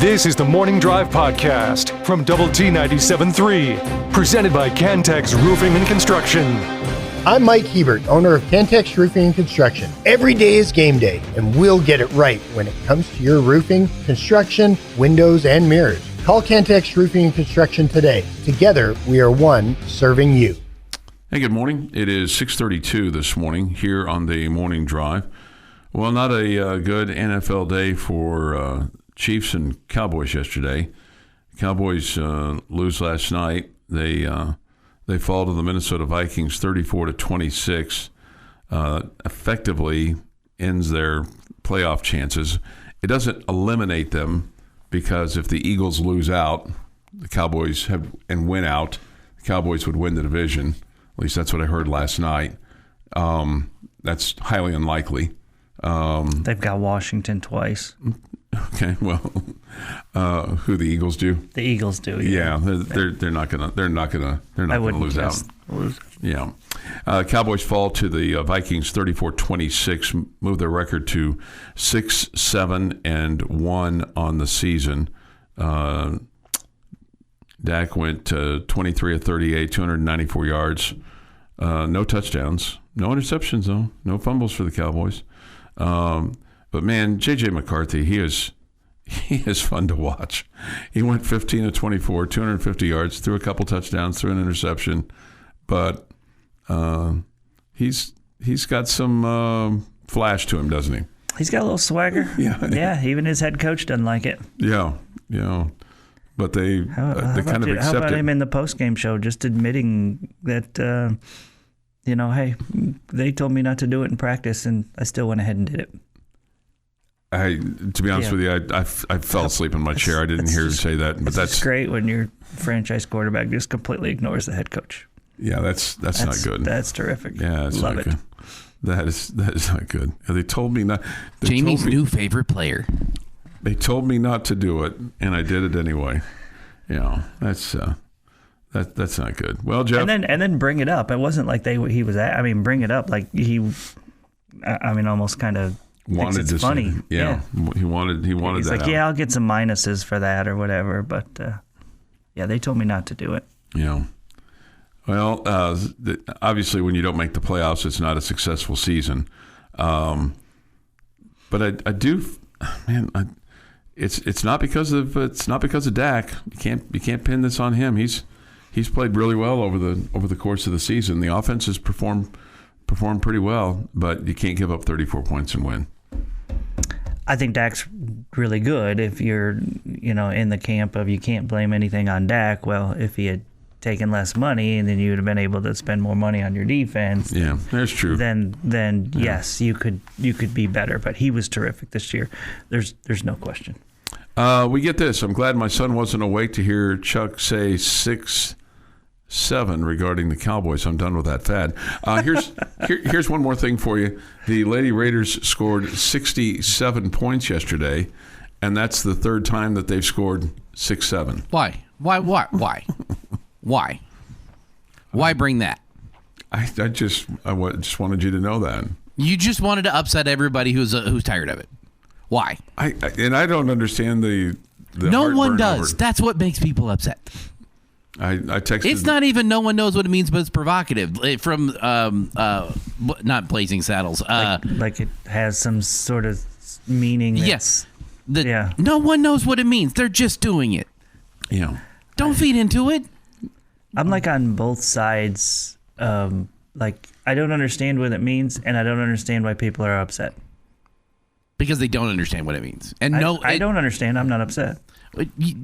This is the Morning Drive Podcast from Double T 97.3, presented by Cantex Roofing and Construction. I'm Mike Hebert, owner of Cantex Roofing and Construction. Every day is game day, and we'll get it right when it comes to your roofing, construction, windows, and mirrors. Call Cantex Roofing and Construction today. Together, we are one serving you. Hey, good morning. It is 6:32 this morning here on the Morning Drive. Well, not a good NFL day for Chiefs and Cowboys yesterday. Cowboys lose last night. They fall to the Minnesota Vikings 34-26. Effectively ends their playoff chances. It doesn't eliminate them because if the Eagles lose out, the Cowboys win out, the Cowboys would win the division. At least that's what I heard last night. That's highly unlikely. They've got Washington twice. Okay, well, who the Eagles do? The Eagles do. Yeah, they're not gonna lose out. Yeah, Cowboys fall to the Vikings 34-26, move their record to 6-7-1 on the season. Dak went 23 of 38, 294 yards, no touchdowns, no interceptions though, no fumbles for the Cowboys. But man, J.J. McCarthy, he is fun to watch. He went 15 of 24, 250 yards, threw a couple touchdowns, threw an interception, but he's got some flash to him, doesn't he? He's got a little swagger. Yeah. Even his head coach doesn't like it. Yeah. But they kind of accept it. How about him in the post-game show just admitting that, hey, they told me not to do it in practice, and I still went ahead and did it. To be honest with you, I fell asleep in my chair. I didn't hear you say that, but that's great when your franchise quarterback just completely ignores the head coach. Yeah, that's not good. That's terrific. Yeah, that's Love not it. good. That is not good. They told me not. Jamie's new favorite player. They told me not to do it, and I did it anyway. That's not good. Well, Jeff, and then bring it up. It wasn't like bring it up like he. Almost kind of. Wanted it's to funny. Yeah. He wanted He's that like, out. yeah, I'll get some minuses for that or whatever, but they told me not to do it. Yeah. Well, obviously, when you don't make the playoffs, it's not a successful season. But I do, man. It's not because of Dak. You can't pin this on him. He's played really well over the course of the season. The offense has performed pretty well, but you can't give up 34 points and win. I think Dak's really good. If you're, in the camp of you can't blame anything on Dak, well, if he had taken less money and then you would have been able to spend more money on your defense. Yeah, that's true. Then yes, you could be better. But he was terrific this year. There's no question. We get this. I'm glad my son wasn't awake to hear Chuck say 6-7 regarding the Cowboys. I'm done with that fad. Here's one more thing for you. The Lady Raiders scored 67 points yesterday, and that's the third time that they've scored 6-7. Why? Why bring that? I just wanted you to know that. You just wanted to upset everybody who's tired of it. Why? I don't understand the no one does. Over. That's what makes people upset. I texted. It's not even no one knows what it means, but it's provocative. From not Blazing Saddles. Like it has some sort of meaning. Yes. No one knows what it means. They're just doing it. Yeah. Don't feed into it. I'm like on both sides. Like I don't understand what it means, and I don't understand why people are upset. Because they don't understand what it means. And I don't understand. I'm not upset.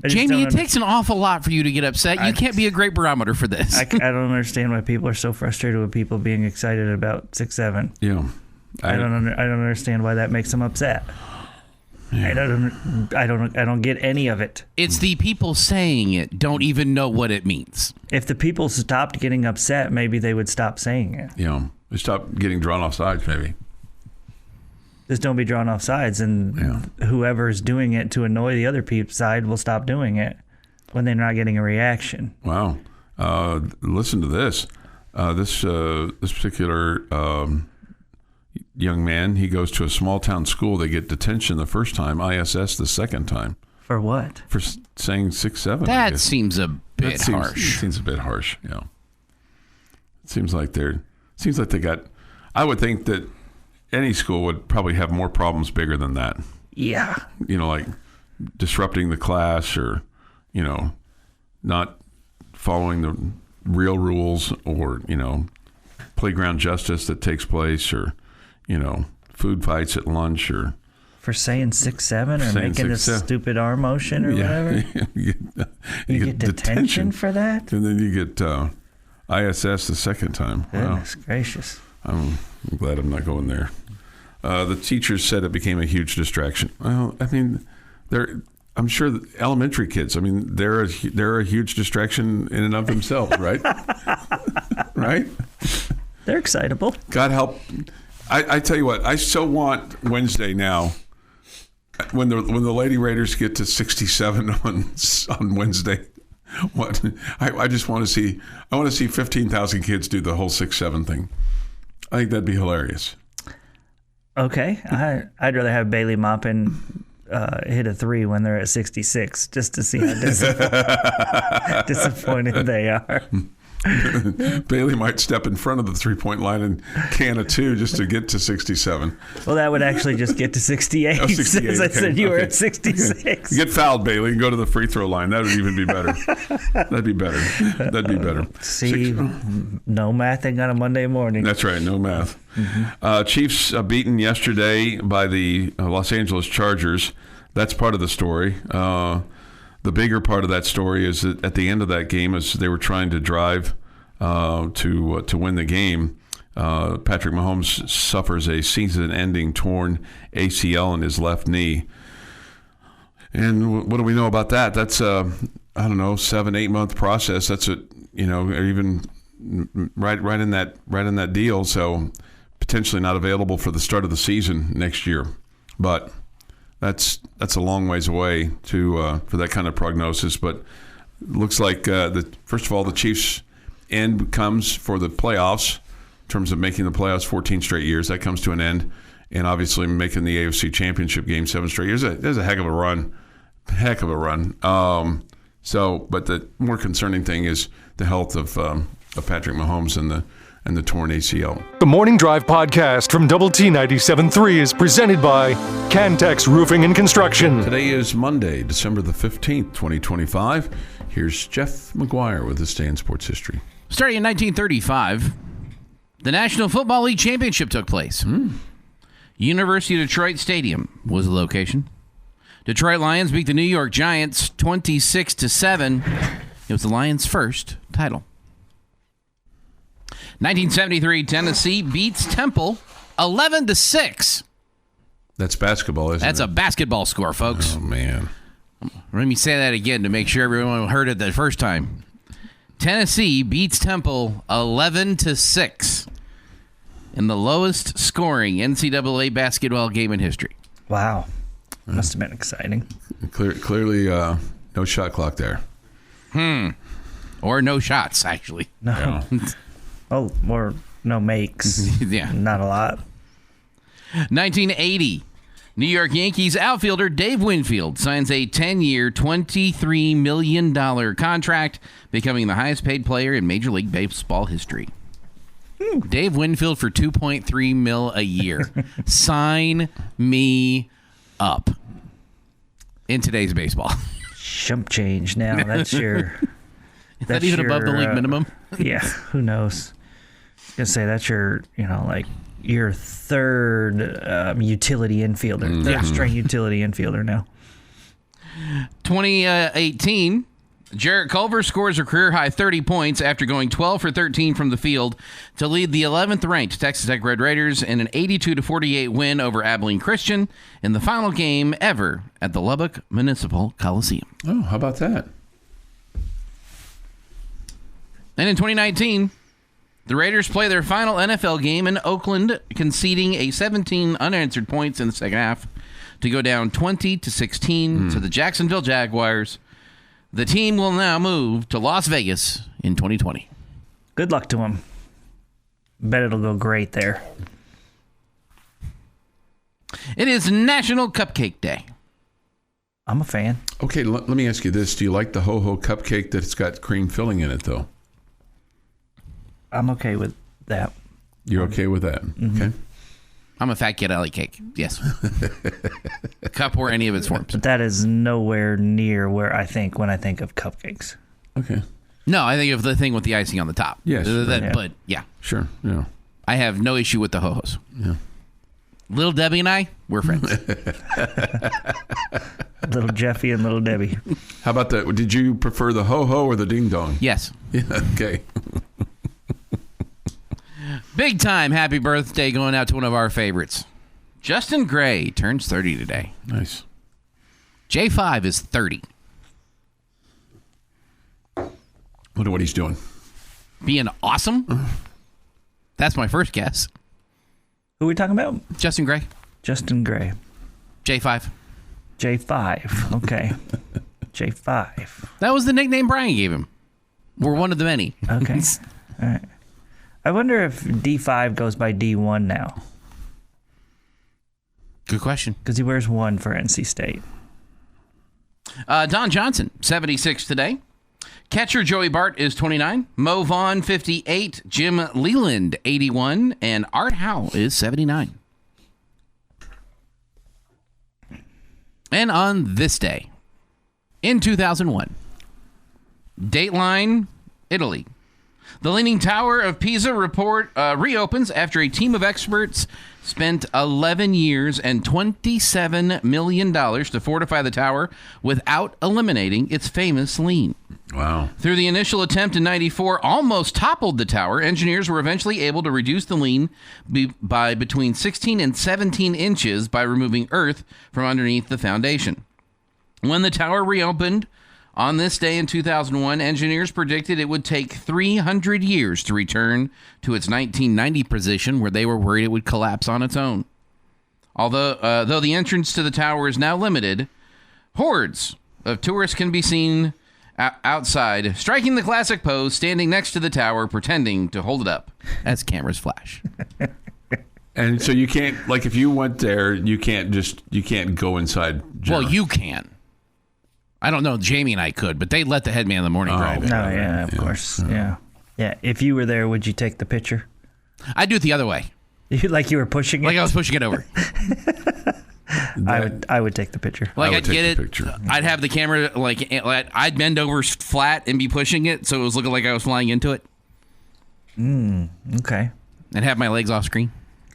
Jamie, it takes an awful lot for you to get upset. You can't be a great barometer for this. I don't understand why people are so frustrated with people being excited about 6-7. Yeah, I don't understand why that makes them upset. Yeah. I don't get any of it. It's the people saying it don't even know what it means. If the people stopped getting upset, maybe they would stop saying it. Yeah, they stop getting drawn off sides, maybe. Just don't be drawn off sides, and whoever's doing it to annoy the other side will stop doing it when they're not getting a reaction. Wow. Listen to this. This particular young man, he goes to a small town school. They get detention the first time, ISS the second time. For what? For saying 6-7. That seems a bit harsh. It seems a bit harsh. Yeah. It seems like they got. I would think that any school would probably have more problems bigger than that. Yeah. Like disrupting the class, or not following the real rules, or playground justice that takes place, or food fights at lunch, or for saying 6-7 or making this stupid arm motion or whatever. you get detention for that, and then you get ISS the second time. Goodness gracious! I'm glad I'm not going there. The teachers said it became a huge distraction. Well, I mean, I'm sure that elementary kids. I mean, they're a huge distraction in and of themselves, right? Right? They're excitable. God help. I tell you what, I so want Wednesday now. When the Lady Raiders get to 67 on Wednesday, what I just want to see. I want to see 15,000 kids do the whole 6-7 thing. I think that'd be hilarious. Okay, I'd rather have Bailey Maupin hit a 3 when they're at 66, just to see how disappointed they are. Bailey might step in front of the 3-point line and can a 2 just to get to 67. Well, that would actually just get to 68. Oh, 68, since I said you were at 66. You get fouled, Bailey, and go to the free throw line. That would even be better. That'd be better. See, no mathing on a Monday morning. That's right, no math. Mm-hmm. Chiefs beaten yesterday by the Los Angeles Chargers. That's part of the story. The bigger part of that story is that at the end of that game, as they were trying to drive to win the game, Patrick Mahomes suffers a season-ending torn ACL in his left knee. And what do we know about that? That's 7-8 month process. That's even right in that deal. So potentially not available for the start of the season next year, but. That's a long ways away for that kind of prognosis, but it looks like first of all the Chiefs' end comes for the playoffs in terms of making the playoffs 14 straight years. That comes to an end, and obviously making the AFC Championship game 7 straight years. There's a heck of a run. But the more concerning thing is the health of Patrick Mahomes and the torn ACL. The Morning Drive podcast from Double T 97.3 is presented by Cantex Roofing and Construction. Today is Monday, December the 15th, 2025. Here's Jeff McGuire with this day in sports history. Starting in 1935, the National Football League Championship took place. University of Detroit Stadium was the location. Detroit Lions beat the New York Giants 26-7. It was the Lions' first title. 1973, Tennessee beats Temple 11-6. That's basketball, isn't it? That's a basketball score, folks. Oh, man. Let me say that again to make sure everyone heard it the first time. Tennessee beats Temple 11-6 in the lowest scoring NCAA basketball game in history. Wow. Must have been exciting. Clearly, no shot clock there. Or no shots, actually. No. Yeah. Oh, or no makes. Yeah. Not a lot. 1980, New York Yankees outfielder Dave Winfield signs a 10-year, $23 million contract, becoming the highest-paid player in Major League Baseball history. Dave Winfield for $2.3 million a year. Sign me up. In today's baseball. Chump change now. That's your... Is that even above the league minimum? Yeah, who knows? I was gonna say that's your, your third utility infielder, third string utility infielder now. 2018, Jarrett Culver scores a career-high 30 points after going 12 for 13 from the field to lead the 11th-ranked Texas Tech Red Raiders in an 82-48 win over Abilene Christian in the final game ever at the Lubbock Municipal Coliseum. Oh, how about that? And in 2019, the Raiders play their final NFL game in Oakland, conceding a 17 unanswered points in the second half to go down 20-16 to the Jacksonville Jaguars. The team will now move to Las Vegas in 2020. Good luck to them. Bet it'll go great there. It is National Cupcake Day. I'm a fan. Okay, let me ask you this. Do you like the ho-ho cupcake that's got cream filling in it, though? I'm okay with that. You're okay with that? Okay. I'm a fat kid. I like cake. Yes. Cup or any of its forms. But that is nowhere near where I think when I think of cupcakes. Okay. No, I think of the thing with the icing on the top. Yes. Yeah. But yeah, Sure. Yeah. I have no issue with the ho-hos. Yeah. Little Debbie and I, we're friends. Little Jeffy and Little Debbie. How about the? Did you prefer the ho-ho or the ding-dong? Yes. Yeah. Okay. Big time happy birthday going out to one of our favorites. Justin Gray turns 30 today. Nice. J5 is 30. Wonder what he's doing. Being awesome? That's my first guess. Who are we talking about? Justin Gray. Justin Gray. J5. J5. Okay. J5. That was the nickname Brian gave him. We're one of the many. Okay. All right. I wonder if D5 goes by D1 now. Good question. Because he wears 1 for NC State. Don Johnson, 76 today. Catcher Joey Bart is 29. Mo Vaughn, 58. Jim Leland, 81. And Art Howe is 79. And on this day, in 2001, Dateline, Italy. The Leaning Tower of Pisa reopens after a team of experts spent 11 years and $27 million to fortify the tower without eliminating its famous lean. Wow. Through the initial attempt in 94, almost toppled the tower, engineers were eventually able to reduce the lean by between 16 and 17 inches by removing earth from underneath the foundation. When the tower reopened on this day in 2001, engineers predicted it would take 300 years to return to its 1990 position, where they were worried it would collapse on its own. Though the entrance to the tower is now limited, hordes of tourists can be seen outside, striking the classic pose, standing next to the tower, pretending to hold it up as cameras flash. And so you can't, like, if you went there, you can't go inside. Well, you can. I don't know. Jamie and I could, but they let the head man in the morning drive it. Oh, yeah, of course. Yeah. Yeah. If you were there, would you take the picture? I'd do it the other way. Like you were pushing it? Like I was pushing it over. I would take the picture. Like I would I'd take get the it. picture. I'd have the camera, like I'd bend over flat and be pushing it, so it was looking like I was flying into it. Okay. And have my legs off screen.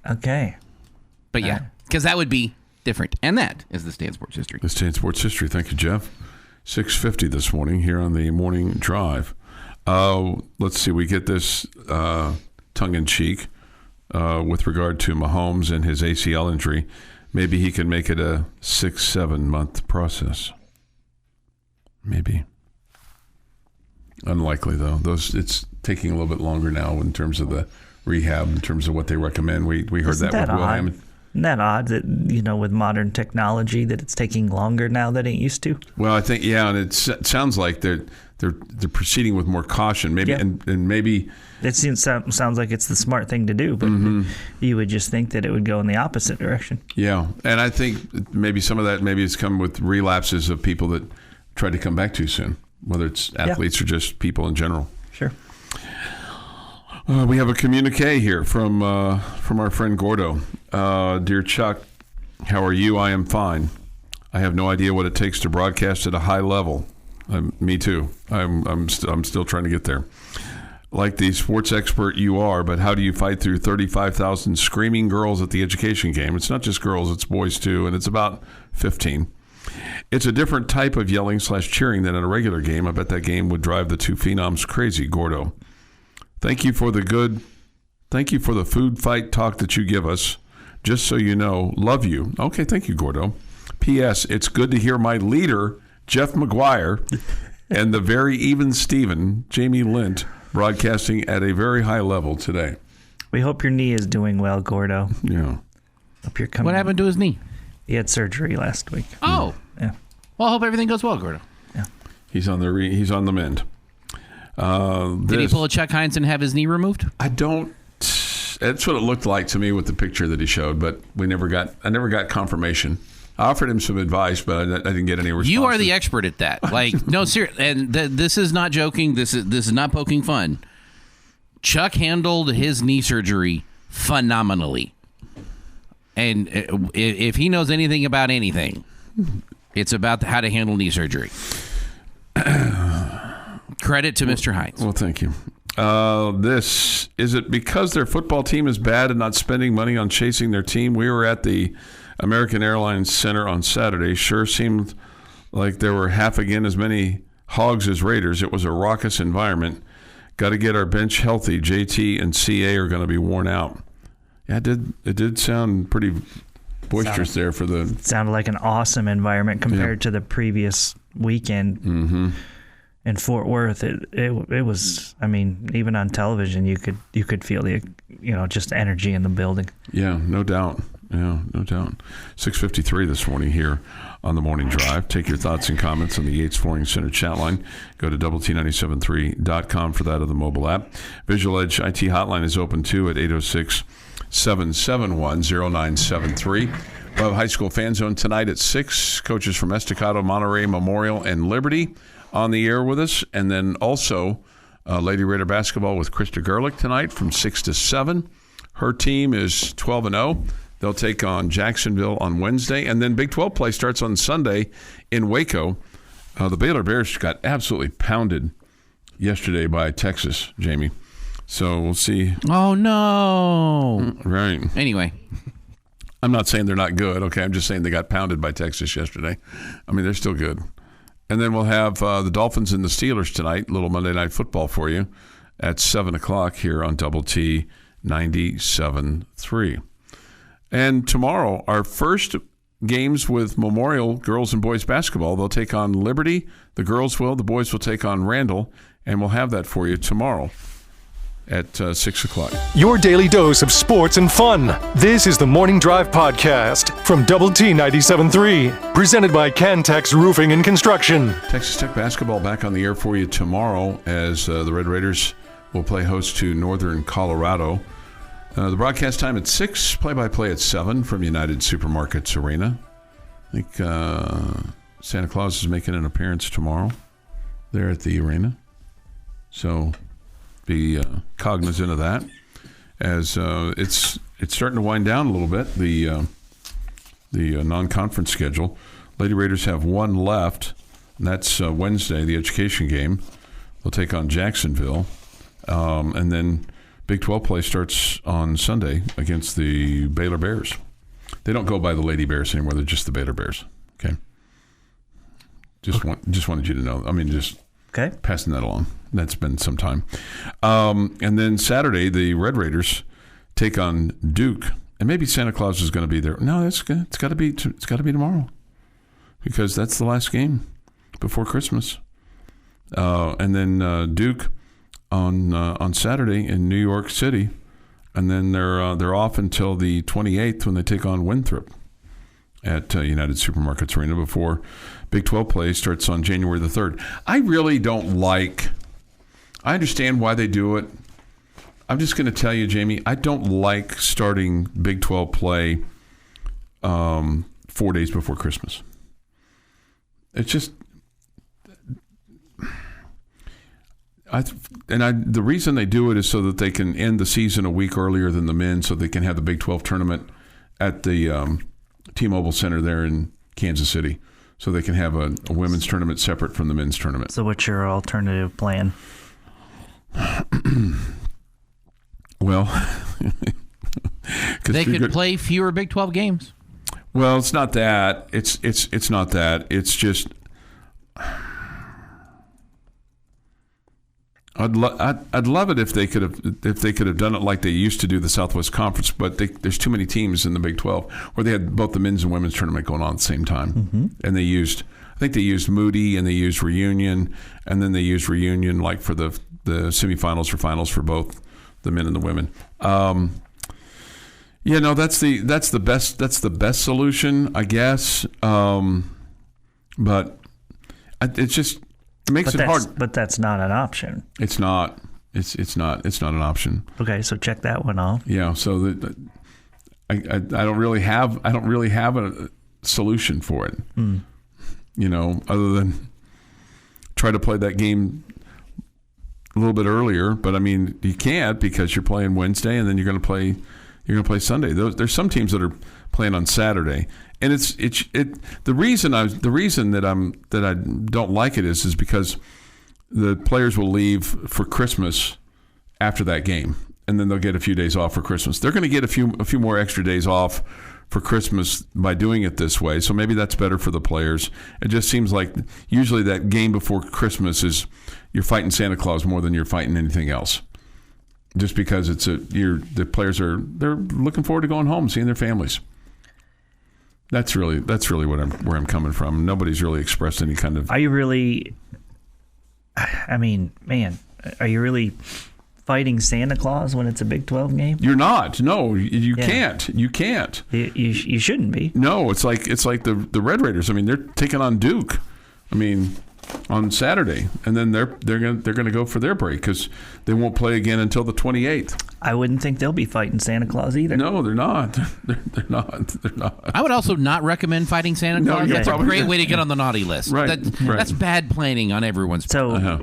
Okay. But yeah, because that would be different. And that is the Stan Sports History. The Stan Sports History. Thank you, Jeff. 6:50 this morning here on the morning drive. Let's see. We get this tongue-in-cheek with regard to Mahomes and his ACL injury. Maybe he can make it a 6-7 month process. Maybe. Unlikely, though. It's taking a little bit longer now in terms of the rehab, in terms of what they recommend. We heard Isn't that with Will odd? Hammond. Isn't that odd that, with modern technology, that it's taking longer now than it used to? Well, I think, yeah, and it sounds like they're proceeding with more caution. Maybe, Yeah. and maybe It sounds like it's the smart thing to do, but you would just think that it would go in the opposite direction. yeah. And I think maybe some of that maybe has come with relapses of people that tried to come back too soon, whether it's athletes or just people in general. Sure. We have a communique here from our friend Gordo. Dear Chuck, how are you? I am fine. I have no idea what it takes to broadcast at a high level. Me too. I'm still trying to get there. Like the sports expert you are, but how do you fight through 35,000 screaming girls at the education game? It's not just girls, it's boys too, and it's about 15. It's a different type of yelling/cheering than at a regular game. I bet that game would drive the two phenoms crazy, Gordo. Thank you for the food fight talk that you give us. Just so you know, love you. Okay, thank you, Gordo. P.S. It's good to hear my leader, Jeff McGuire, and the very even Steven, Jamie Lent, broadcasting at a very high level today. We hope your knee is doing well, Gordo. Yeah. Hope you're coming. What happened to his knee? He had surgery last week. Oh. Yeah. Well, I hope everything goes well, Gordo. Yeah. He's on the mend. Did he pull a Chuck Heinz and have his knee removed? I don't. That's what it looked like to me with the picture that he showed, but I never got confirmation. I offered him some advice, but I didn't get any response. You are the expert at that. Like, no, seriously, and this is not joking. This is not poking fun. Chuck handled his knee surgery phenomenally. And if he knows anything about anything, it's about how to handle knee surgery. Credit to Mr. Heinz. Well, thank you. Is it because their football team is bad and not spending money on chasing their team? We were at the American Airlines Center on Saturday. Sure seemed like there were half again as many Hogs as Raiders. It was a raucous environment. Got to get our bench healthy. JT and CA are going to be worn out. Yeah, it did sound pretty boisterous there for the. Sounded like an awesome environment compared to the previous weekend. Mm-hmm. In Fort Worth, it was. I mean, even on television, you could feel the just energy in the building. Yeah, no doubt. 6:53 this morning here on the Morning Drive. Take your thoughts and comments on the Yates Flooring Center chat line. Go to WT973.com for that or the mobile app. Visual Edge IT hotline is open too at 806-771-0973. We'll have High School Fan Zone tonight at 6. Coaches from Estacado, Monterey, Memorial, and Liberty on the air with us. And then also Lady Raider basketball with Krista Gerlich tonight from 6 to 7. Her team is 12-0. They'll take on Jacksonville on Wednesday. And then Big 12 play starts on Sunday in Waco. The Baylor Bears got absolutely pounded yesterday by Texas, Jamie. So we'll see. Oh, no. Right. Anyway. I'm not saying they're not good, okay? I'm just saying they got pounded by Texas yesterday. I mean, they're still good. And then we'll have the Dolphins and the Steelers tonight, little Monday Night Football for you at 7 o'clock here on Double T 97.3. And tomorrow, our first games with Memorial girls and boys basketball. They'll take on Liberty. The girls will. The boys will take on Randall. And we'll have that for you tomorrow at 6 o'clock. Your daily dose of sports and fun. This is the Morning Drive Podcast from Double T 97.3. Presented by Cantex Roofing and Construction. Texas Tech basketball back on the air for you tomorrow as the Red Raiders will play host to Northern Colorado. The broadcast time at 6, play-by-play at 7 from United Supermarkets Arena. I think Santa Claus is making an appearance tomorrow there at the arena. So be cognizant of that as it's starting to wind down a little bit, the non-conference schedule. Lady Raiders have one left, and that's Wednesday, the education game. They'll take on Jacksonville. And then Big 12 play starts on Sunday against the Baylor Bears. They don't go by the Lady Bears anymore. They're just the Baylor Bears. Okay. Just wanted you to know. I mean, just passing that along. That's been some time. And then Saturday, the Red Raiders take on Duke. And maybe Santa Claus is going to be there. No, it's got to be tomorrow because that's the last game before Christmas. And then Duke on Saturday in New York City, and then they're off until the 28th when they take on Winthrop at United Supermarkets Arena before Big 12 play starts on January the 3rd. I really don't like. I understand why they do it. I'm just going to tell you, Jamie, I don't like starting Big 12 play 4 days before Christmas. It's just. The reason they do it is so that they can end the season a week earlier than the men, so they can have the Big 12 tournament at the T-Mobile Center there in Kansas City, so they can have a women's tournament separate from the men's tournament. So what's your alternative plan? Well, they could play fewer Big 12 games. Well, it's not that. It's not that. It's just. I'd love it if they could have done it like they used to do the Southwest Conference, but there's too many teams in the Big 12 where they had both the men's and women's tournament going on at the same time, and I think they used Moody and they used Reunion, and then they used Reunion like for the semifinals or finals for both the men and the women. That's the best solution, I guess. But it's just. It makes it hard. But that's not an option. It's not. It's not an option. Okay, so check that one off. Yeah. So I don't really have solution for it. Other than try to play that game a little bit earlier. But I mean, you can't because you're playing Wednesday and then you're going to play Sunday. There's some teams that are playing on Saturday, and the reason that I don't like it is because the players will leave for Christmas after that game, and then they'll get a few days off for Christmas. They're going to get a few more extra days off for Christmas by doing it this way. So maybe that's better for the players. It just seems like usually that game before Christmas is you're fighting Santa Claus more than you're fighting anything else. Just because the players they're looking forward to going home, seeing their families. That's really where I'm coming from. Nobody's really expressed any kind of. Are you really? I mean, man, are you really fighting Santa Claus when it's a Big 12 game? You're not. No, you can't. You can't. You shouldn't be. No, it's like the Red Raiders. I mean, they're taking on Duke. I mean, on Saturday, and then they're going to go for their break because they won't play again until the 28th. I wouldn't think they'll be fighting Santa Claus either. No, they're not. They're not. I would also not recommend fighting Santa Claus. That's a great way to get on the naughty list. Right. That's bad planning on everyone's part.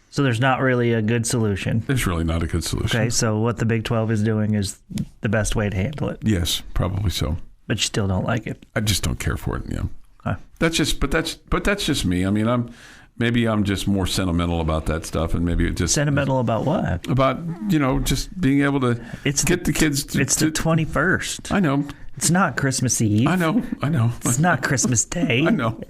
So there's not really a good solution. There's really not a good solution. Okay, so what the Big 12 is doing is the best way to handle it. Yes, probably so. But you still don't like it. I just don't care for it. Yeah. Okay. That's just me. I mean, I'm just more sentimental about that stuff, and maybe it just sentimental about what? About just being able to get the kids. It's the 21st. I know. It's not Christmas Eve. I know. It's not Christmas Day. I know.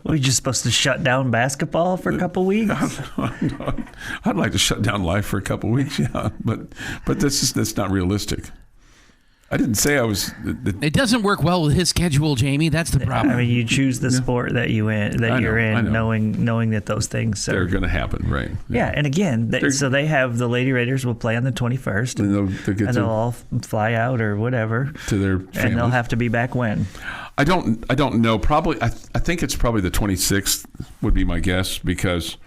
We're just supposed to shut down basketball for a couple weeks. I'd like to shut down life for a couple weeks, yeah, but that's not realistic. I didn't say I was. It doesn't work well with his schedule, Jamie. That's the problem. I mean, you choose the sport that you're in, knowing that those things they're going to happen, right? Yeah, and again, so they have the Lady Raiders will play on the 21st, and they'll all fly out or whatever to their families. And they'll have to be back when. I don't know. Probably, I think it's probably the 26th would be my guess because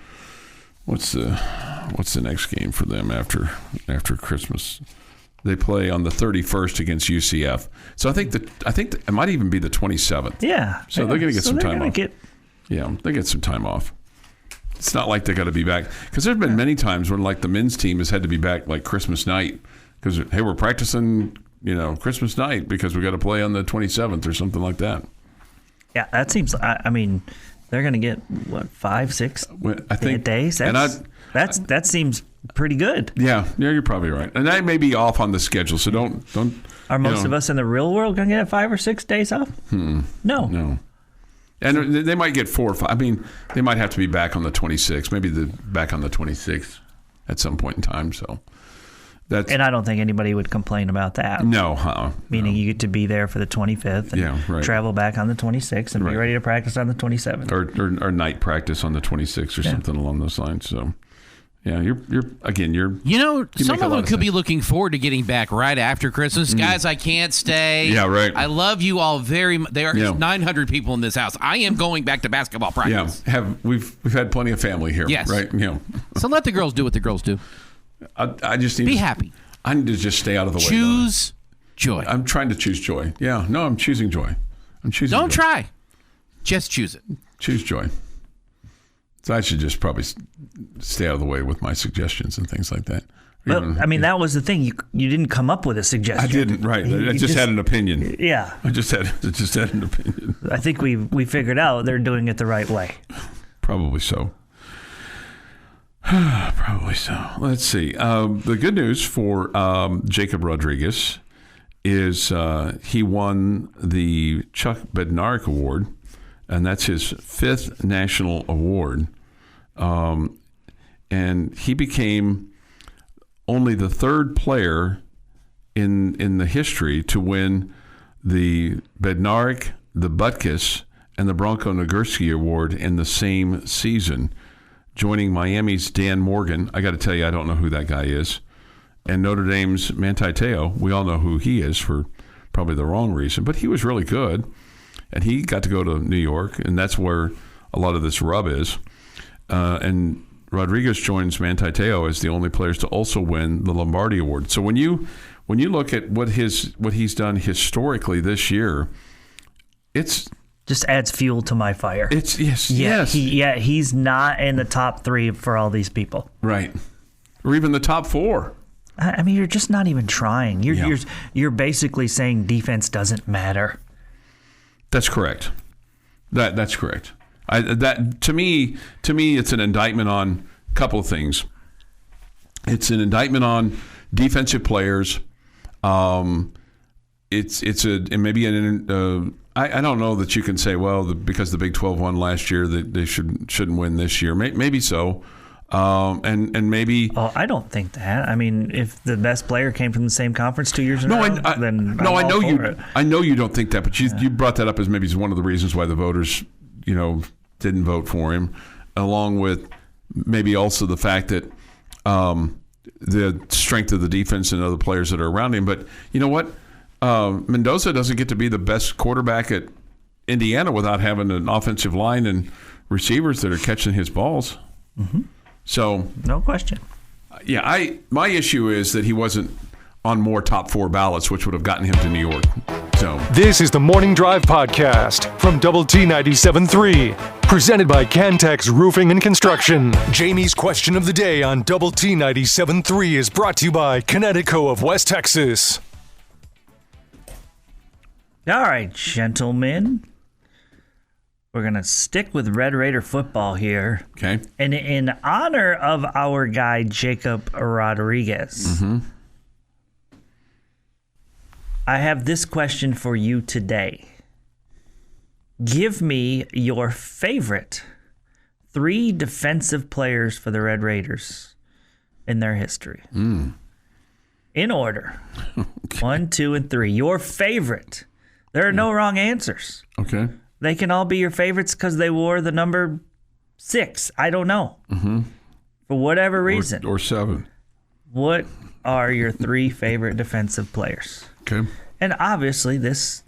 what's the next game for them after Christmas? They play on the 31st against UCF. So I think it might even be the 27th. Yeah. So they're going to get some time off. They get some time off. It's not like they got to be back because there's been many times when like the men's team has had to be back like Christmas night because hey, we're practicing Christmas night because we got to play on the 27th or something like that. Yeah, that seems. I mean, they're going to get what 5-6 days. That seems pretty good. Yeah, you're probably right, and that may be off on the schedule. So don't. Are most of us in the real world going to get 5 or 6 days off? No. And they might get 4 or 5. I mean, they might have to be back on the 26th. Maybe back on the 26th at some point in time. So and I don't think anybody would complain about that. No, meaning you get to be there for the 25th and travel back on the 26th and be ready to practice on the 27th. Or night practice on the 26th or something along those lines. So, yeah, you're some of them could be looking forward to getting back right after Christmas. Guys, I can't stay. Yeah, right. I love you all very much. There are 900 people in this house. I am going back to basketball practice. Yeah, we've had plenty of family here. Yes. Right? So let the girls do what the girls do. I just need be happy. I need to just stay out of the way. Choose joy. I'm trying to choose joy. Yeah, no, I'm choosing joy. Don't try. Just choose it. Choose joy. So I should just probably stay out of the way with my suggestions and things like that. Well, I mean, that was the thing. You didn't come up with a suggestion. I didn't. Right. I just had an opinion. Yeah. I just had an opinion. I think we figured out they're doing it the right way. Probably so. Probably so. Let's see. The good news for Jacob Rodriguez is he won the Chuck Bednarik Award, and that's his 5th national award. And he became only the 3rd player in the history to win the Bednarik, the Butkus, and the Bronco Nagurski Award in the same season, joining Miami's Dan Morgan. I got to tell you, I don't know who that guy is. And Notre Dame's Manti Te'o, we all know who he is for probably the wrong reason, but he was really good. And he got to go to New York, and that's where a lot of this rub is. And Rodriguez joins Manti Te'o as the only players to also win the Lombardi Award. So when you when you look at what he's done historically this year, it's just adds fuel to my fire. It's yes. He's not in the top 3 for all these people. Right. Or even the top 4. I mean, you're just not even trying. You're basically saying defense doesn't matter. That's correct. That's correct. That to me, it's an indictment on a couple of things. It's an indictment on defensive players. It's maybe I don't know that you can say, well, because the Big 12 won last year that they shouldn't win this year. Maybe so. And maybe. Oh, I don't think that. I mean, if the best player came from the same conference 2 years in a row, then I know you. I know you don't think that, but you brought that up as maybe one of the reasons why the voters, didn't vote for him, along with maybe also the fact that the strength of the defense and other players that are around him. But you know what? Mendoza doesn't get to be the best quarterback at Indiana without having an offensive line and receivers that are catching his balls. Mm-hmm. So no question. Yeah, my issue is that he wasn't on more top 4 ballots, which would have gotten him to New York. So this is the Morning Drive podcast from Double T 97.3, presented by Cantex Roofing and Construction. Jamie's question of the day on Double T 97.3 is brought to you by Connecticut of West Texas. All right, gentlemen. We're going to stick with Red Raider football here. Okay. And in honor of our guy, Jacob Rodriguez, I have this question for you today. Give me your favorite 3 defensive players for the Red Raiders in their history. In order. Okay. 1, 2, and 3. Your favorite. There are no wrong answers. Okay. They can all be your favorites because they wore the number 6. I don't know. Mm-hmm. For whatever reason. Or 7. What are your 3 favorite defensive players? Okay. And obviously, this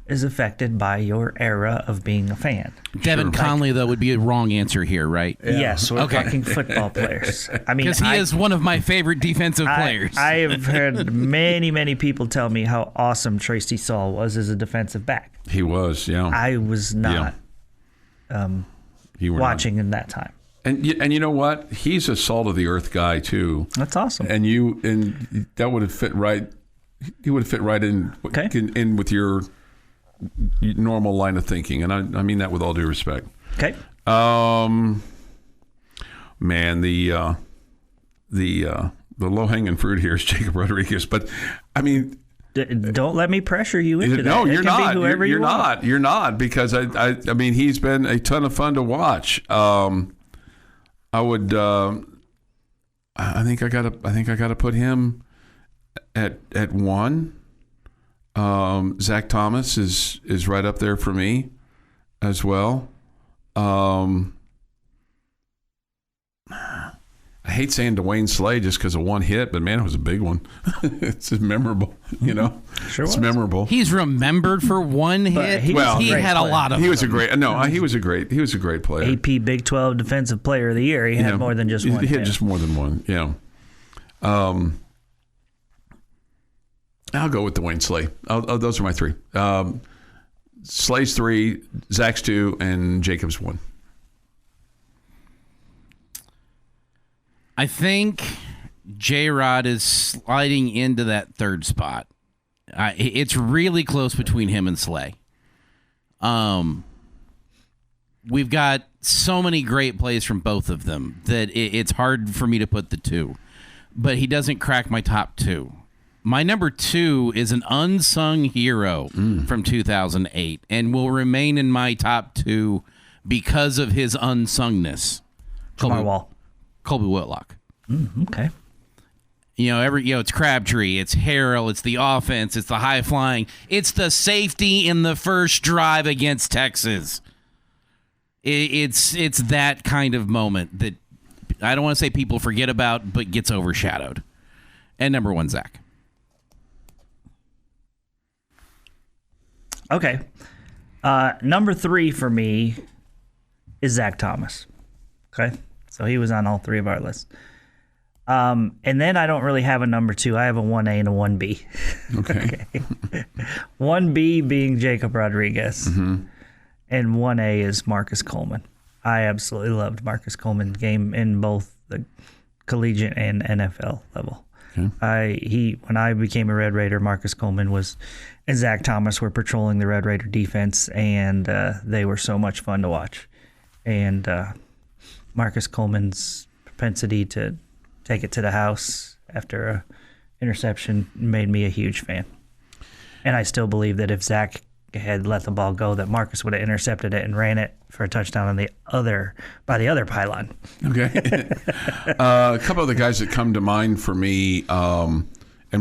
is affected by your era of being a fan. Devin Conley, though, would be a wrong answer here, right? Yeah. Yes, we're talking football players. I mean, because he is one of my favorite defensive players. I have heard many, many people tell me how awesome Tracy Saul was as a defensive back. He was, yeah. I was not watching in that time. And you know what? He's a salt of the earth guy too. That's awesome. And that would have fit right. He would have fit right in with your normal line of thinking, and I mean that with all due respect. Okay. Man, the low hanging fruit here is Jacob Rodriguez, but I mean, don't let me pressure you into that. No, you're not. You're not. You're not, because I mean, he's been a ton of fun to watch. I would. I think I gotta put him at 1. Zach Thomas is right up there for me as well. I hate saying Dwayne Slay just because of one hit, but man, it was a big one. It's just memorable, Sure, it's memorable. He's remembered for one hit. He had a lot of. He was a great player. AP Big 12 Defensive Player of the Year. He had more than just one. He had just more than one. Yeah. I'll go with Dwayne Slay. Those are my 3. Slay's 3, Zach's 2, and Jacob's 1. I think J-Rod is sliding into that 3rd spot. It's really close between him and Slay. We've got so many great plays from both of them that it's hard for me to put the 2. But he doesn't crack my top 2. My number 2 is an unsung hero from 2008 and will remain in my top 2 because of his unsungness. Colby Whitlock. Okay. It's Crabtree, it's Harrell, it's the offense, it's the high flying, it's the safety in the first drive against Texas. It's that kind of moment that I don't want to say people forget about, but gets overshadowed. And number 1, Zach. Okay. Number 3 for me is Zach Thomas. Okay. So he was on all 3 of our lists. And then I don't really have a number 2. I have a 1A and a 1B. Okay. 1B being Jacob Rodriguez, and 1A is Marcus Coleman. I absolutely loved Marcus Coleman's game in both the collegiate and NFL level. Okay. When I became a Red Raider, Marcus Coleman and Zach Thomas were patrolling the Red Raider defense, and they were so much fun to watch. And Marcus Coleman's propensity to take it to the house after a interception made me a huge fan. And I still believe that if Zach had let the ball go, that Marcus would have intercepted it and ran it for a touchdown by the other pylon. Okay. A couple of the guys that come to mind for me, and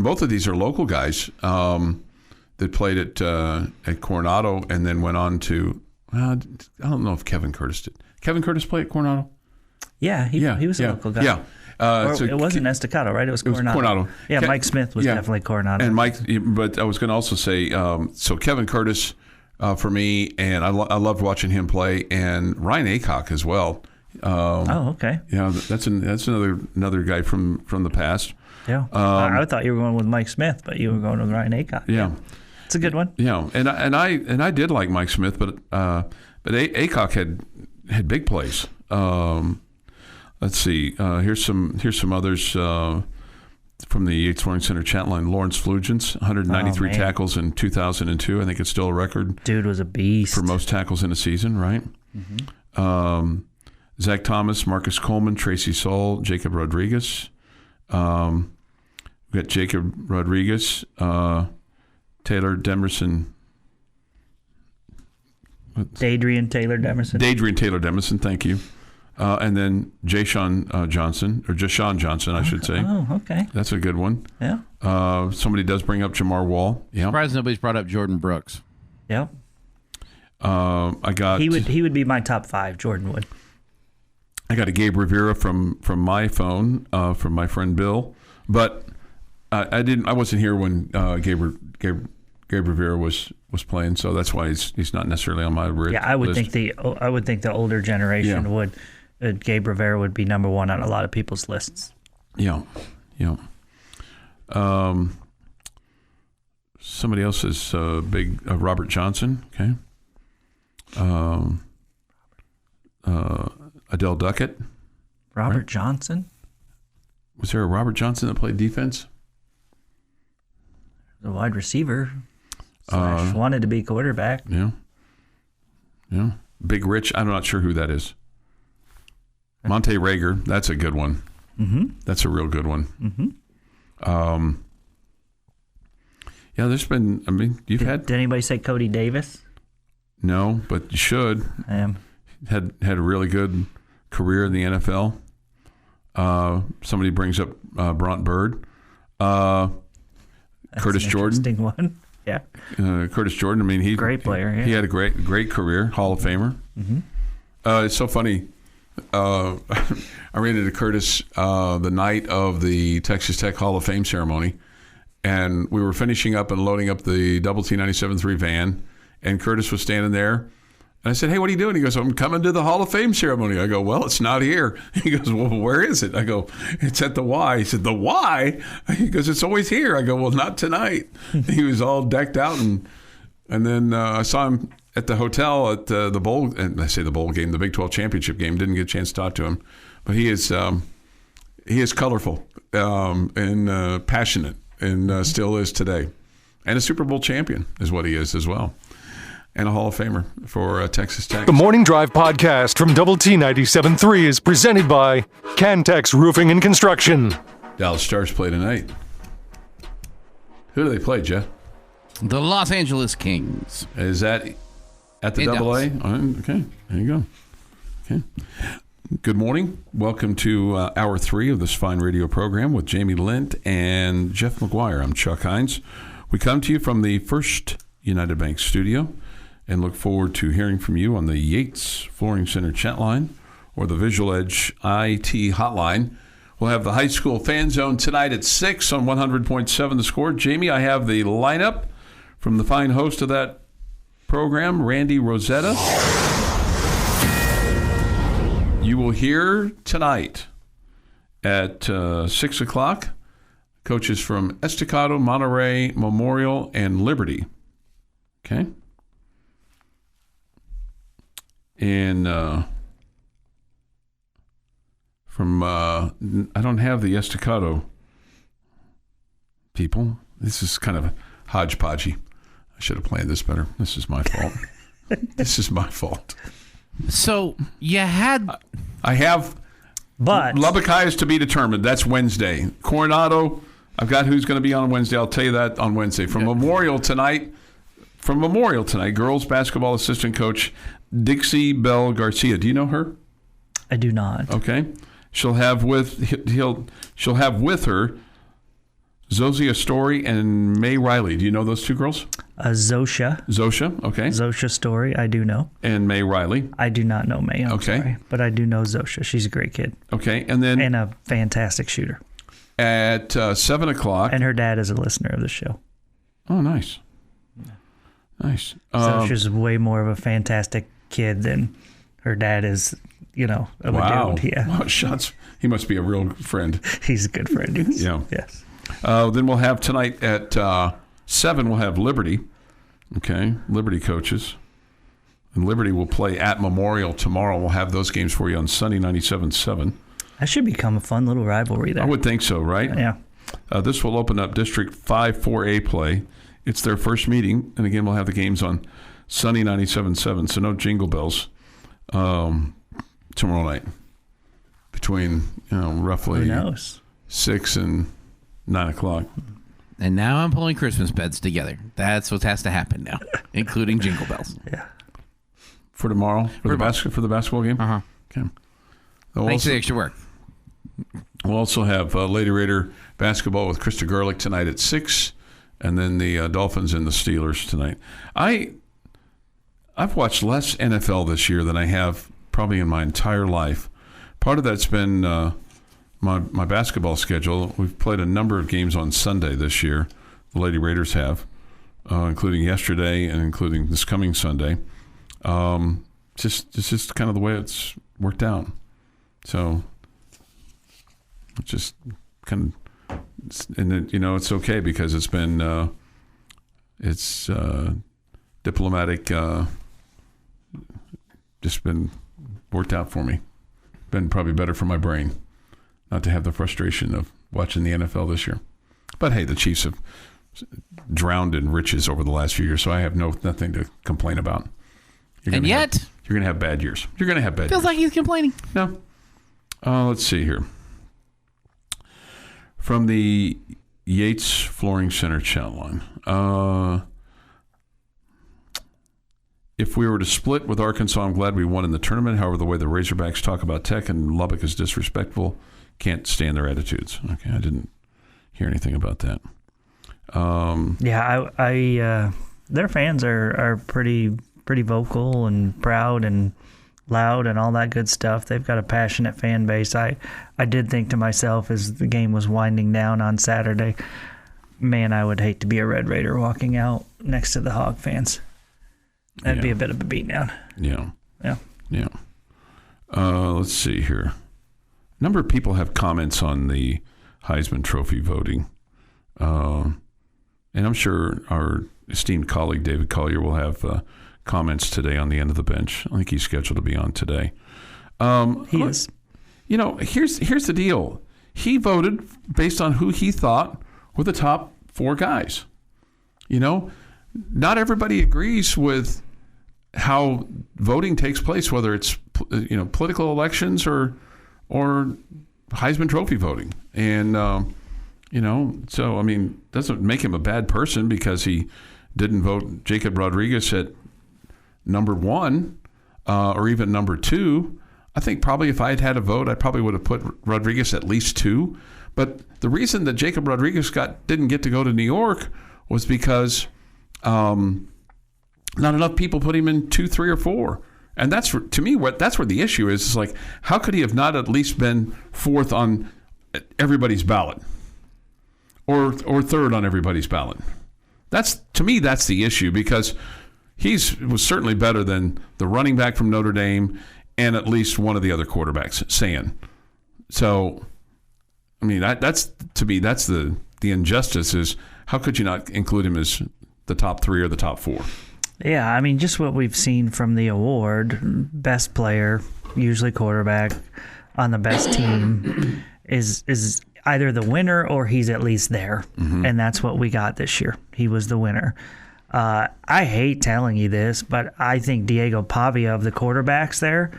both of these are local guys that played at Coronado and then went on to, I don't know if Kevin Curtis did. Kevin Curtis play at Coronado? Yeah, he was a local guy. Yeah. So it wasn't Estacado, right? It was Coronado. Yeah, Mike Smith was definitely Coronado. And Mike, but I was going to also say, so Kevin Curtis for me, and I loved watching him play, and Ryan Aycock as well. Okay. Yeah, that's another guy from the past. Yeah, I thought you were going with Mike Smith, but you were going with Ryan Aycock. Yeah, it's a good one. Yeah, and I did like Mike Smith, but Aycock had big plays. Let's see. Here's some others from the Yates Flooring Center chat line. Lawrence Flugents, 193 tackles in 2002. I think it's still a record. Dude was a beast for most tackles in a season, right? Mm-hmm. Zach Thomas, Marcus Coleman, Tracy Soul, Jacob Rodriguez. We got Jacob Rodriguez, Taylor Demerson. Dadrian Taylor Demerson. Thank you. And then Jashawn Johnson, or Jashawn Johnson, I should say. Oh, okay. That's a good one. Yeah. Somebody does bring up Jamar Wall. Yeah. Surprised nobody's brought up Jordan Brooks. Yep. I got. He would be my top 5. Jordan would. I got a Gabe Rivera from my phone from my friend Bill, but I wasn't here when Gabe Rivera was playing, so that's why he's not necessarily on my list. Yeah, I would think the older generation would. Gabe Rivera would be number 1 on a lot of people's lists. Yeah. Somebody else is big. Robert Johnson. Okay. Adele Duckett. Robert Johnson. Was there a Robert Johnson that played defense? The wide receiver. Wanted to be quarterback. Yeah. Big Rich. I'm not sure who that is. Monte Rager. That's a good one. Mm-hmm. That's a real good one. Mm-hmm. Yeah, there's been. I mean, Did anybody say Cody Davis? No, but you should. Had a really good career in the NFL. Somebody brings up Bront Bird. Curtis Jordan. Interesting one. Yeah. Curtis Jordan. I mean, great player. Yeah. He had a great career. Hall of Famer. Mm-hmm. It's so funny. I ran into Curtis the night of the Texas Tech Hall of Fame ceremony, and we were finishing up and loading up the Double T 97.3 van, and Curtis was standing there. And I said, "Hey, what are you doing?" He goes, "I'm coming to the Hall of Fame ceremony." I go, "Well, it's not here." He goes, "Well, where is it?" I go, "It's at the Y." He said, "The Y?" He goes, "It's always here." I go, "Well, not tonight." He was all decked out, and then I saw him at the hotel at the bowl, and I say the bowl game, the Big 12 championship game. Didn't get a chance to talk to him, but he is colorful and passionate, and still is today, and a Super Bowl champion is what he is as well. And a Hall of Famer for Texas Tech. The Morning Drive podcast from Double T 97.3 is presented by Cantex Roofing and Construction. Dallas Stars play tonight. Who do they play, Jeff? The Los Angeles Kings. Is that at the In Double A? Dallas. Okay, there you go. Okay. Good morning. Welcome to Hour 3 of this fine radio program with Jamie Lent and Jeff McGuire. I'm Chuck Heinz. We come to you from the First United Bank studio, and look forward to hearing from you on the Yates Flooring Center chat line or the Visual Edge IT hotline. We'll have the high school fan zone tonight at 6 on 100.7 The Score. Jamie, I have the lineup from the fine host of that program, Randy Rosetta. You will hear tonight At 6 o'clock, coaches from Estacado, Monterey, Memorial, and Liberty. Okay? And I don't have the Estacado people. This is kind of hodgepodgey. I should have planned this better. This is my fault. This is my fault. So you had... I have... But Lubbock High is to be determined. That's Wednesday. Coronado, I've got who's going to be on Wednesday. I'll tell you that on Wednesday. From Memorial tonight, girls basketball assistant coach Dixie Bell Garcia. Do you know her? I do not. Okay. She'll have with her Zosia Story and May Riley. Do you know those two girls? Zosha, okay. Zosha Story, I do know. And May Riley. I do not know May, I'm Okay. sorry. But I do know Zosha. She's a great kid. Okay. And then And a fantastic shooter. at 7 o'clock. And her dad is a listener of the show. Oh, nice. Nice. Zosha's way more of a fantastic kid than her dad is, of wow. a dude. Yeah. Wow, shots. He must be a real friend. He's a good friend. Yeah. Yes. Then we'll have tonight at 7, we'll have Liberty. Okay, Liberty coaches. And Liberty will play at Memorial tomorrow. We'll have those games for you on Sunday 97.7. That should become a fun little rivalry there. I would think so, right? Yeah. This will open up District 5 4A play. It's their first meeting. And again, we'll have the games on Sunday 97.7. So no jingle bells tomorrow night. Between, roughly Who knows? 6 and 9 o'clock. And now I'm pulling Christmas beds together. That's what has to happen now, including jingle bells. Yeah. For tomorrow? For the basketball game? Uh-huh. Okay. Thanks for the extra work. We'll also have Lady Raider basketball with Krista Gerlich tonight at 6, and then the Dolphins and the Steelers tonight. I've watched less NFL this year than I have probably in my entire life. Part of that's been my basketball schedule. We've played a number of games on Sunday this year. The Lady Raiders have, including yesterday and including this coming Sunday. It's just kind of the way it's worked out. So it's just kind of, and it's okay because it's been it's diplomatic. Just been worked out for me. Been probably better for my brain not to have the frustration of watching the NFL this year. But hey, the Chiefs have drowned in riches over the last few years, so I have nothing to complain about. And yet, you're going to have bad years. You're going to have bad feels years. like he's complaining. No. Let's see here. From the Yates Flooring Center chat line. If we were to split with Arkansas, I'm glad we won in the tournament. However, the way the Razorbacks talk about Tech and Lubbock is disrespectful. Can't stand their attitudes. Okay, I didn't hear anything about that. Yeah, their fans are pretty vocal and proud and loud and all that good stuff. They've got a passionate fan base. I did think to myself as the game was winding down on Saturday, man, I would hate to be a Red Raider walking out next to the Hog fans. That'd be a bit of a beatdown. Yeah. Yeah. Let's see here. A number of people have comments on the Heisman Trophy voting. And I'm sure our esteemed colleague, David Collier, will have comments today on the end of the bench. I think he's scheduled to be on today. He is. Here's the deal. He voted based on who he thought were the top 4 guys. Not everybody agrees with how voting takes place, whether it's political elections or Heisman Trophy voting. And so I mean, doesn't make him a bad person because he didn't vote Jacob Rodriguez at number 1 or even number 2. I think probably if I had had a vote, I probably would have put Rodriguez at least 2. But the reason that Jacob Rodriguez didn't get to go to New York was because not enough people put him in 2, 3, or 4. And that's, to me, that's where the issue is. It's like, how could he have not at least been 4th on everybody's ballot or 3rd on everybody's ballot? To me, that's the issue, because was certainly better than the running back from Notre Dame and at least one of the other quarterbacks, San. So I mean, that's to me, that's the injustice is how could you not include him as the top 3 or the top 4? Yeah, I mean, just what we've seen from the award, best player, usually quarterback, on the best team is either the winner or he's at least there. Mm-hmm. And that's what we got this year. He was the winner. I hate telling you this, but I think Diego Pavia of the quarterbacks there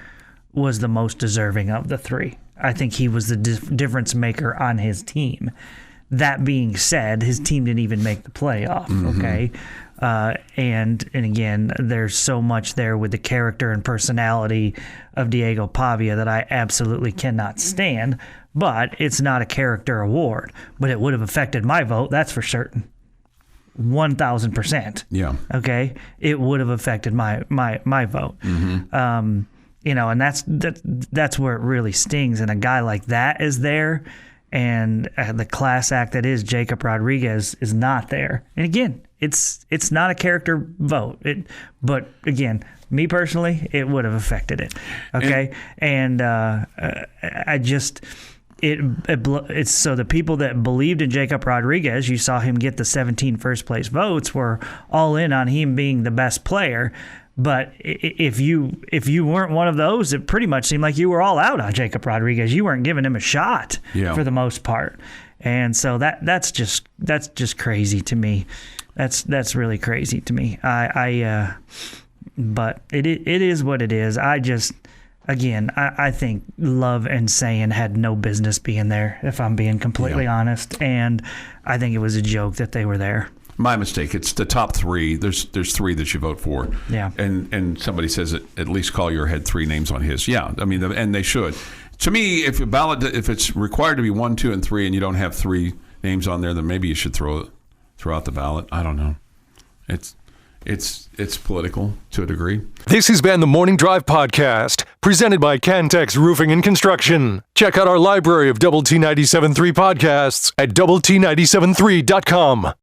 was the most deserving of the 3. I think he was the difference maker on his team. That being said, his team didn't even make the playoff, okay? And again, there's so much there with the character and personality of Diego Pavia that I absolutely cannot stand, but it's not a character award. But it would have affected my vote, that's for certain. 1,000%. Yeah. Okay? It would have affected my vote. Mm-hmm. And that's where it really stings. And a guy like that is there, and the class act that is Jacob Rodriguez is not there. And again, it's not a character vote. But again, me personally, it would have affected it. Okay, and I just. It's so the people that believed in Jacob Rodriguez, you saw him get the 17 first place votes, were all in on him being the best player. But if you weren't one of those, it pretty much seemed like you were all out on Jacob Rodriguez. You weren't giving him a shot for the most part, and so that's just crazy to me. That's really crazy to me. But it is what it is. I think Love and Sayin had no business being there, if I'm being completely honest, and I think it was a joke that they were there. My mistake. It's the top 3. There's 3 that you vote for. Yeah. And somebody says at least Collier had 3 names on his. Yeah. I mean, and they should. To me, if it's required to be 1, 2, and 3, and you don't have 3 names on there, then maybe you should throw out the ballot. I don't know. It's political to a degree. This has been the Morning Drive Podcast, presented by Cantex Roofing and Construction. Check out our library of Double T 97.3 podcasts at doublet97.3.com.